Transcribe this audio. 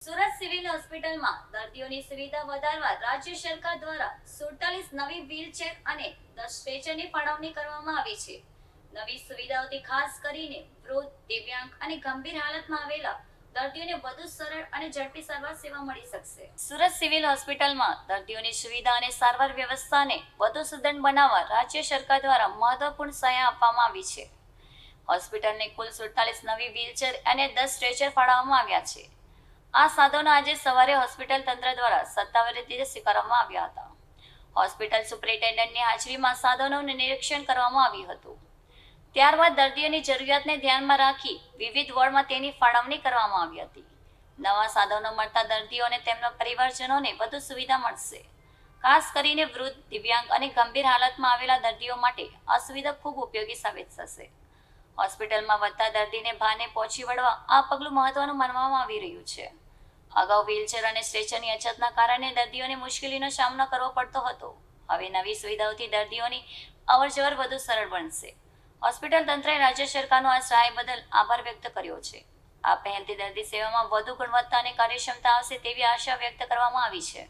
Surat civil હોસ્પિટલમાં દર્દીઓની સુવિધા વધારવા રાજ્ય સરકાર દ્વારા 47 નવી વ્હીલચેર અને 10 સ્ટ્રેચરની ફાળવણી કરવામાં આવી છે. નવી સુવિધાઓથી ખાસ કરીને વૃદ્ધ, દિવ્યાંગ અને ગંભીર હાલતમાં આવેલા દર્દીઓને વધુ સરળ અને ઝડપી સારવાર સેવા મળી શકશે. સુરત સિવિલ હોસ્પિટલમાં દર્દીઓની સુવિધા અને સારવાર વ્યવસ્થાને વધુ સુદૃઢ બનાવવા રાજ્ય સરકાર દ્વારા મહત્વપૂર્ણ સહાય આપવામાં આવી છે. હોસ્પિટલને કુલ 47 નવી વ્હીલચેર અને 10 સ્ટ્રેચર ફાળવવામાં આવ્યા છે. આ સાધનો આજે સવારે હોસ્પિટલ તંત્ર દ્વારા સત્તાવાર રીતે સ્વીકારવામાં આવ્યા હતા. હોસ્પિટલ સુપરિન્ટેન્ડન્ટની હાજરીમાં સાધનોનું નિરીક્ષણ કરવામાં આવ્યું હતું. ત્યારબાદ દર્દીઓની જરૂરિયાતને ધ્યાનમાં રાખી વિવિધ વોર્ડમાં તેની ફાળવણી કરવામાં આવી હતી. નવા સાધનો મળતા દર્દીઓ અને તેમના પરિવારજનોને વધુ સુવિધા મળશે. ખાસ કરીને વૃદ્ધ, દિવ્યાંગ અને ગંભીર હાલતમાં આવેલા દર્દીઓ માટે આ સુવિધા ખૂબ ઉપયોગી સાબિત થશે. હોસ્પિટલમાં વધતા દર્દીને ભાને પહોંચી વળવા આ પગલું મહત્વનું માનવામાં આવી રહ્યું છે. અગાઉ વ્હીલચેર અને સ્ટ્રેચરની અછતના કારણે દર્દીઓને મુશ્કેલીનો સામનો કરવો પડતો હતો. હવે નવી સુવિધાઓથી દર્દીઓની અવરજવર વધુ સરળ બનશે. હોસ્પિટલ તંત્રએ રાજ્ય સરકારનો આ સહાય બદલ આભાર વ્યક્ત કર્યો છે. આ પહેલથી દર્દી સેવામાં વધુ ગુણવત્તા અને કાર્યક્ષમતા આવશે તેવી આશા વ્યક્ત કરવામાં આવી છે.